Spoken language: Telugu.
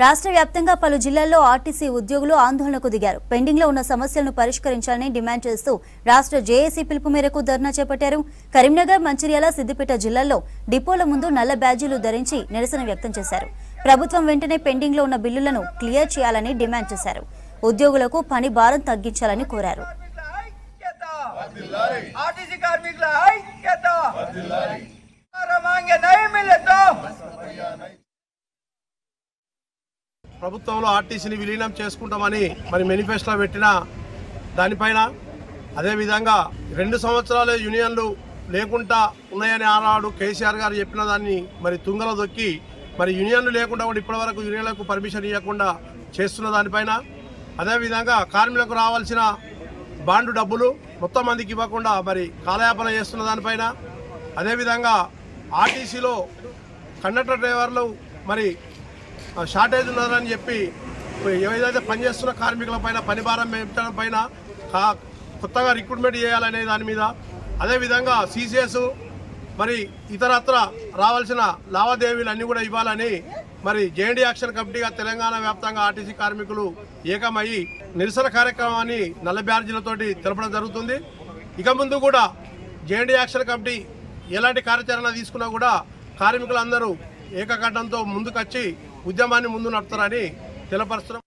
రాష్ట్ర వ్యాప్తంగా పలు జిల్లాల్లో ఆర్టీసీ ఉద్యోగులు ఆందోళనకు దిగారు. పెండింగ్ లో ఉన్న సమస్యలను పరిష్కరించాలని డిమాండ్ చేస్తూ రాష్ట్ర జేఏసీ పిలుపు మేరకు ధర్నా చేపట్టారు. కరీంనగర్, మంచిర్యాల, సిద్దిపేట జిల్లాల్లో డిపోల ముందు నల్ల బ్యాడ్జీలు ధరించి నిరసన వ్యక్తం చేశారు. ప్రభుత్వం వెంటనే పెండింగ్ లో ఉన్న బిల్లులను క్లియర్ చేయాలని డిమాండ్ చేశారు. ఉద్యోగులకు పని భారం తగ్గించాలని కోరారు. ప్రభుత్వంలో ఆర్టీసీని విలీనం చేసుకుంటామని మేనిఫెస్టోలో పెట్టిన దానిపైన అదేవిధంగా 2 సంవత్సరాల యూనియన్లు లేకుండా ఉన్నాయని ఆనాడు కేసీఆర్ గారు చెప్పిన దాన్ని తుంగలో దొక్కి యూనియన్లు లేకుండా కూడా ఇప్పటివరకు యూనియన్లకు పర్మిషన్ ఇవ్వకుండా చేస్తున్న దానిపైన అదేవిధంగా కార్మికులకు రావాల్సిన బాండు డబ్బులు మొత్తం మందికి ఇవ్వకుండా కాలయాపన చేస్తున్న దానిపైన అదేవిధంగా ఆర్టీసీలో కండక్టర్ డ్రైవర్లు షార్టేజ్ ఉన్నదని చెప్పి ఏదైతే పనిచేస్తున్న కార్మికుల పైన పని భారం పెంచడం పైన కొత్తగా రిక్రూట్మెంట్ చేయాలనే దాని మీద అదేవిధంగా సీసీఎస్ ఇతరత్ర రావాల్సిన లావాదేవీలు అన్నీ కూడా ఇవ్వాలని జేఎన్డీ యాక్షన్ కమిటీగా తెలంగాణ వ్యాప్తంగా ఆర్టీసీ కార్మికులు ఏకమయ్యి నిరసన కార్యక్రమాన్ని నల్ల బ్యాడ్జీలతోటి తెలపడం జరుగుతుంది. ఇక ముందు కూడా జేఎన్డీ యాక్షన్ కమిటీ ఎలాంటి కార్యాచరణ తీసుకున్నా కూడా కార్మికులందరూ ఏకకంఠంతో ముందుకొచ్చి ఉద్యమాన్ని ముందు నడుపుతారని తెలపరుస్తున్నాం.